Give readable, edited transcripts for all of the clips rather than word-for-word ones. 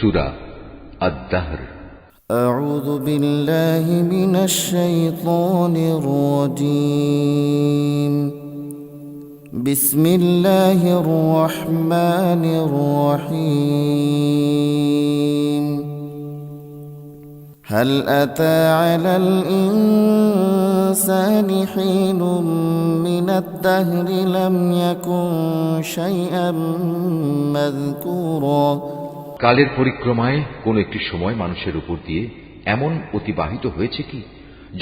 সূরা আদ-দাহর। أعوذ بالله من الشيطان الرجيم. بسم الله الرحمن الرحيم. هل أتى على الإنسان حين من الدهر لم يكن شيئا مذكورا. কালের পরিক্রমায় কোন একটি সময় মানুষের উপর দিয়ে এমন অতিবাহিত হয়েছে কি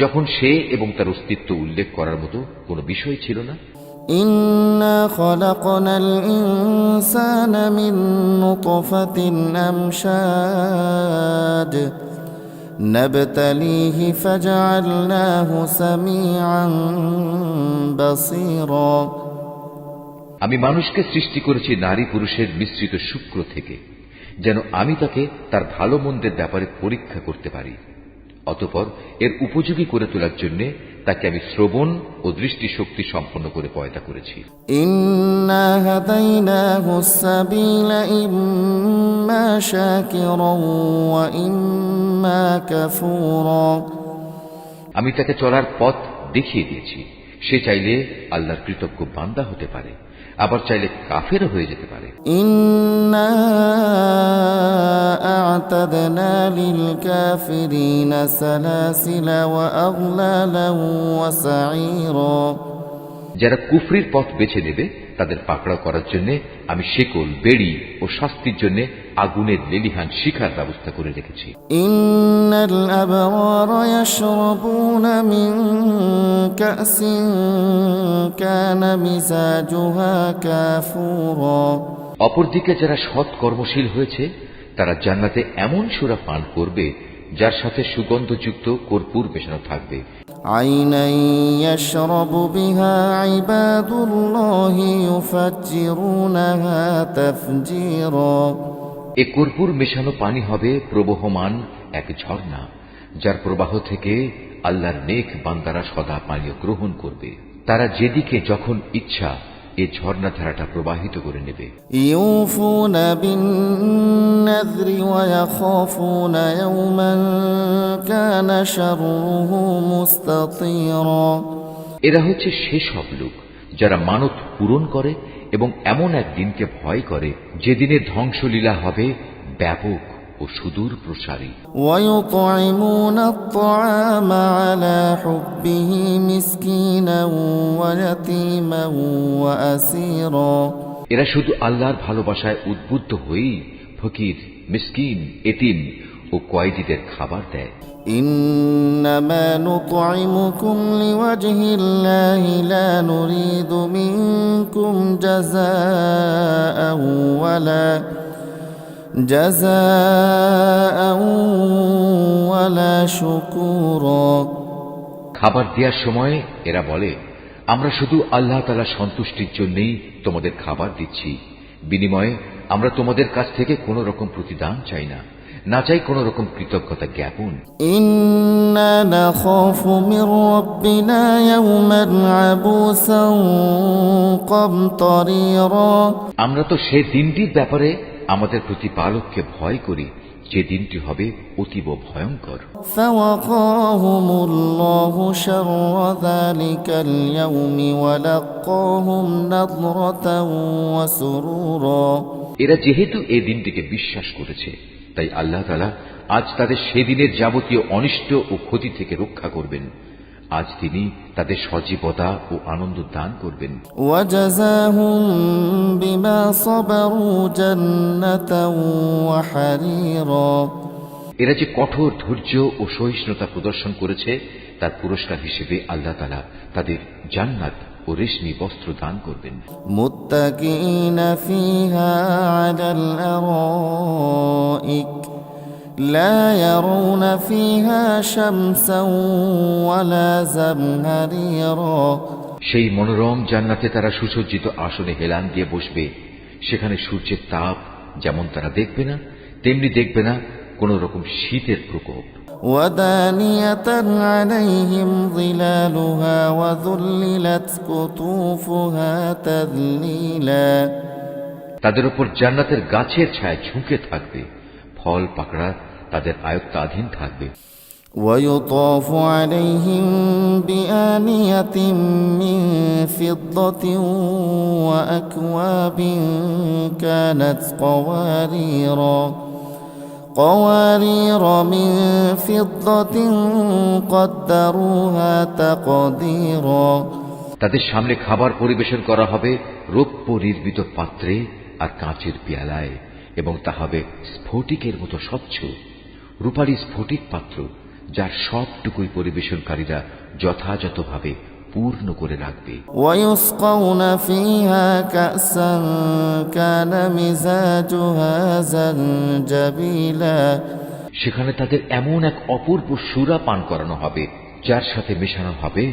যখন সে এবং তার অস্তিত্ব উল্লেখ করার মতো কোনো বিষয় ছিল না? إنا خلقنا الإنسان من نطفة أمشاج نبتليه فجعلناه سميعا بصيرا. আমি মানুষকে সৃষ্টি করেছি নারী পুরুষের মিশ্রিত শুক্র থেকে, যেন আমি তাকে তার ভালো মন্দের ব্যাপারে পরীক্ষা করতে পারি। অতঃপর এর উপযোগী করে তোলার জন্য তাকে আমি শ্রবণ ও দৃষ্টি শক্তি সম্পন্ন করে পয়দা করেছি। ইন্না হাদাইনাহুস সাবিলা ইম্মা শাকিরান ওয়া ইম্মা কাফুরা. আমি তাকে চলার পথ দেখিয়ে দিয়েছি। সে চাইলে আল্লাহর কৃতজ্ঞ বান্দা হতে পারে, আবার চাইলে কাফেরও হয়ে যেতে পারে। ইন্না আ'তাদনা লিল কাফিরিনা সালাসিলা ওয়া আগলালান ওয়া সাঈরা. যারা কুফরির পথ বেছে নেবে তাদের পাকড়াও করার জন্য আমি শেকল, বেড়ি ও শাস্তির জন্য আগুনের লেলিহান শিখার ব্যবস্থা করে রেখেছি। ইন্নাল আবরারা ইয়াশরাবুনা মিন কাসিন কানা মিজাজুহা কাফুরা. অপরদিকে যারা সৎ কর্মশীল হয়েছে তারা জান্নাতে এমন সুরা পান করবে যার সাথে সুগন্ধযুক্ত কর্পূর মেশানো থাকবে। আইনান ইয়াশরাবু বিহা ইবাদুল্লাহি ইউফাজ্জিরুনাহা তাফজিরা. এ কর্পূর মেশানো পানি হবে প্রবহমান এক ঝর্ণা, যার প্রবাহ থেকে আল্লাহর নেক বান্দারা সদা পানীয় গ্রহণ করবে। তারা যেদিকে যখন ইচ্ছা এ ঝর্ণা ধারাটা প্রবাহিত করে নেবে। ইউফুনা বিন-নাযরি ওয়া ইয়াখাফুনা ইয়াওমান কানা শাররুহু মুস্তাতীরা. এরা হচ্ছে সেসব লোক যারা মানত পূরণ করে এবং এমন এক দিনকে ভয় করে যেদিনে ধ্বংসলীলা হবে ব্যাপক ও সুদূর প্রসারী। ওয়ায়ুতঈমুনা আত-তাআমা আলা হুব্বিহি মিসকিনান ওয়া ইয়াতীমান ওয়া আসীরা. এরা শুধু আল্লাহর ভালোবাসায় উদ্বুদ্ধ হয়েই ফকির, মিসকিন, এতিম ও কয়েদিদের খাবার দেয়। ইন্নামা নুতঈমুকুম লিওয়াজহিল্লাহি লা নুরিদু মিনকুম জাযাআন ওয়ালা শুকুরা. খাবার দেওয়ার সময় এরা বলে, আমরা শুধু আল্লাহ তাআলার সন্তুষ্টির জন্যই তোমাদের খাবার দিচ্ছি, বিনিময়ে আমরা তোমাদের কাছ থেকে কোন রকম প্রতিদান চাই না, না চাই কোন রকম কৃতজ্ঞতা জ্ঞাপন। ইন্না নাখাফু মির রাব্বিনা ইয়াওমান আবুসান কামতারিরা. আমরা তো সে দিনটির ব্যাপারে আমাদের প্রতিপালককে ভয় করি, যে দিনটি হবে অতীব ভয়ঙ্কর। ফাওয়াকাহুমুল্লাহু শাররা যালিকাল ইয়াওমি ওয়া লাক্কাহুম নাযরাতান ওয়া সুরুরা. এরা যেহেতু এই দিনটিকে বিশ্বাস করেছে, তাই আল্লাহ তাআলা আজ তাদের সেদিনের যাবতীয় অনিষ্ট ও ক্ষতি থেকে রক্ষা করবেন। আজ তিনি তাদের সজীবতা ও আনন্দ দান করবেন। ওয়াজাযাহুম বিমা সাবারু জান্নাতান ওয়া হারীরা. এরা যে কঠোর ধৈর্য ও সহিষ্ণুতা প্রদর্শন করেছে তার পুরস্কার হিসেবে আল্লাহ তাআলা তাদের জান্নাত ও রেশমি বস্ত্র দান করবেন। মুত্তাকিনা ফিহা আলাল আরাইক লা ইয়ারুনা ফিহা শামসান ওয়ালা জামহারিরা. সেই মনোরম জান্নাতে তারা সুসজ্জিত আসনে হেলান দিয়ে বসবে। সেখানে সূর্যের তাপ যেমন তারা দেখবে না, তেমনি দেখবে না কোন রকম শীতের প্রকোপ। ওয়াদানিয়াতান আলাইহিম যিলালুহা ওয়া যুল্লিলাত কুতুফুহা তাযলীলা. তাদের উপর জান্নাতের গাছের ছায়া ঝুঁকে থাকবে, ফল পাকড়া তাদের আয়ত্তাধীন থাকবে। ويطاف عليهم بآنية من فضة وأكواب كانت قوارير من فضة قدروها تقديرا। তাদের সামনে খাবার পরিবেশন করা হবে রৌপ্য নির্মিত পাত্রে আর কাঁচের পেয়ালায়, এবং তা হবে স্ফটিকের মতো স্বচ্ছ। রূপালী স্ফটিক পাত্র, যার সবটুকুই পরিবেশনকারীরা যথাযথভাবে পূর্ণ করে রাখবে। ويسقون فيها كأسا كان مزاجها زنجبيلا। সেখানে তাদের এমন এক অপূর্ব সুরা পান করানো হবে, যার সাথে মেশানো হবে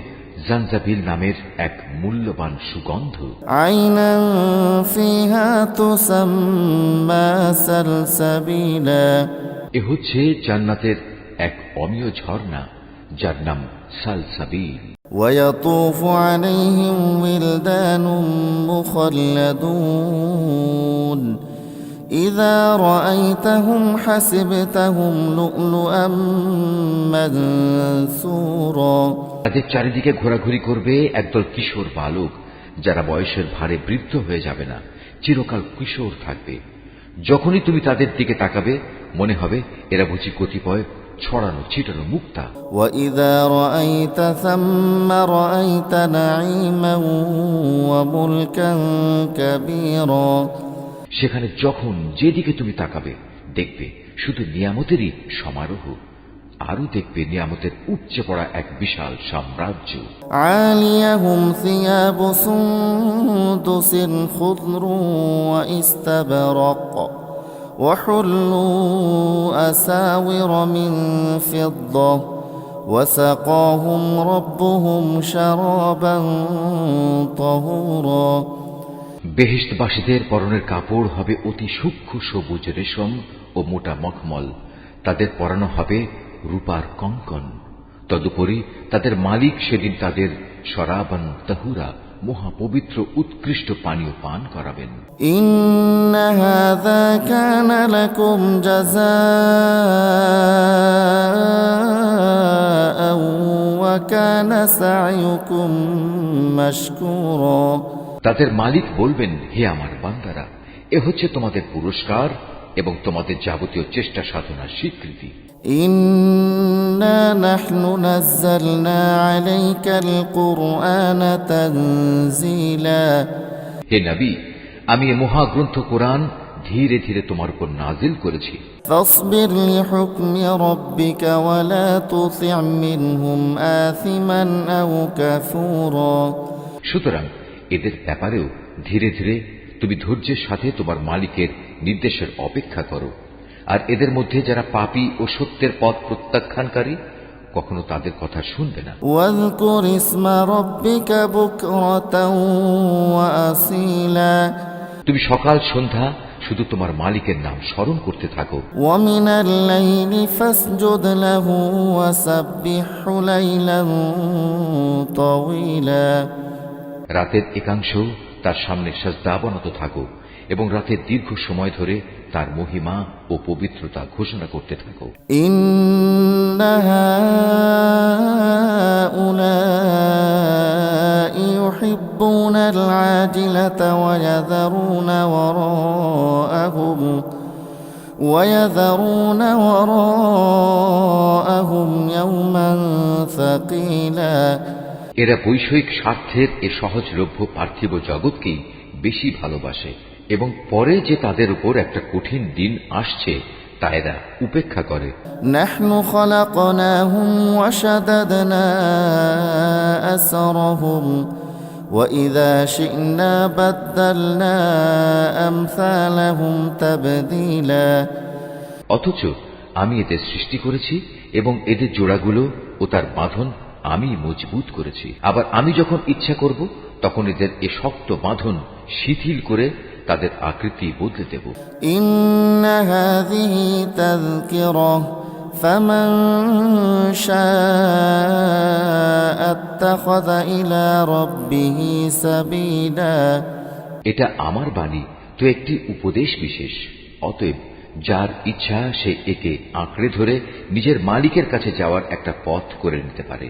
জানজাবিল নামের এক মূল্যবান সুগন্ধ। عينا فيها تسمى سلسبيلا। এ হচ্ছে জান্নাতের এক অমীয় ঝর্ণা, যার নাম সালসাবিল। ويطوف عليهم ولدان مخلدون إذا رأيتهم حسبتهم لؤلؤا منثورا। তাদের চারিদিকে ঘোরাঘুরি করবে একদল কিশোর বালক, যারা বয়সের ভারে বৃদ্ধ হয়ে যাবে না, চিরকাল কিশোর থাকবে। যখনই তুমি তাদের দিকে তাকাবে মনে হবে এরা বুঝি কতিপয় ছড়ানো ছিটানো মুক্তা। وإذا رأيت ثم رأيت نعيما وملكا كبيرا। সেখানে যখন যেদিকে তুমি তাকাবে দেখবে শুধু নিয়ামতেরই সমারোহ, আরো দেখবে নিয়ামতের উপচে পড়া এক বিশাল সাম্রাজ্য। عاليهم ثياب سندس خضر واستبرق وحلوا أساور من فضة وسقاهم ربهم شرابا طهورا। বেহেশতবাসীদের পরনের কাপড় হবে অতি সূক্ষ্ম সবুজ রেশম ও মোটা মখমল, তাদের পরানো হবে রূপার কঙ্কন। তদুপরি তাদের মালিক সেদিন তাদের শরাবান তাহুরা মহাপবিত্র উৎকৃষ্ট পানীয় পান করাবেন। إن هذا كان لكم جزاء وكان سعيكم مشكورا। তাদের মালিক বলবেন, হে আমার বান্দারা, এ হচ্ছে তোমাদের পুরস্কার এবং তোমাদের যাবতীয় চেষ্টা সাধনার স্বীকৃতি। إنا نحن نزلنا عليك القرآن تنزيلا। হে নবী, আমি এ মহাগ্রন্থ কোরআন ধীরে ধীরে তোমার উপর নাজিল করেছি। فاصبر لحكم ربك ولا تطع منهم آثما أو كفورا। সুতরাং এদের ব্যাপারেও ধীরে ধীরে তুমি ধৈর্যের সাথে তোমার মালিকের নির্দেশের অপেক্ষা করো, আর এদের মধ্যে যারা পাপী ও সত্যের পথ প্রত্যাখ্যানকারী কখনো তাদের কথা শুনবে না। واذكر اسم ربك بكرة وأصيلا। তুমি সকাল সন্ধ্যা শুধু তোমার মালিকের নাম স্মরণ করতে থাকো। ومن الليل فاسجد له وسبحه ليلا طويلا। রাতের একাংশ তার সামনে সাজদা অবনত থাকো এবং রাতের দীর্ঘ সময় ধরে তার মহিমা ও পবিত্রতা ঘোষণা করতে থাকো। إن هؤلاء يحبون العاجلة ويذرون وراءهم يوما ثقيلا। এরা বৈষয়িক স্বার্থের এ সহজলভ্য পার্থিব জগৎকেই বেশি ভালোবাসে এবং পরে যে তাদের উপর একটা কঠিন দিন আসছে তা এরা উপেক্ষা করে। نحن خلقناهم وشددنا أسرهم وإذا شئنا بدلنا أمثالهم تبديلا। অথচ আমি এদের সৃষ্টি করেছি এবং এদের জোড়াগুলো ও তার বাঁধন আমি মজবুত করেছি। আবার আমি যখন ইচ্ছা করব তখন এদের এ শক্ত বাঁধন শিথিল করে তাদের আকৃতি বদলে দেব। إن هذه تذكرة فمن شاء اتخذ إلى ربه سبيلا। এটা আমার বাণী তো একটি উপদেশ বিশেষ, অতএব যার ইচ্ছা সে একে আঁকড়ে ধরে নিজের মালিকের কাছে যাওয়ার একটা পথ করে নিতে পারে।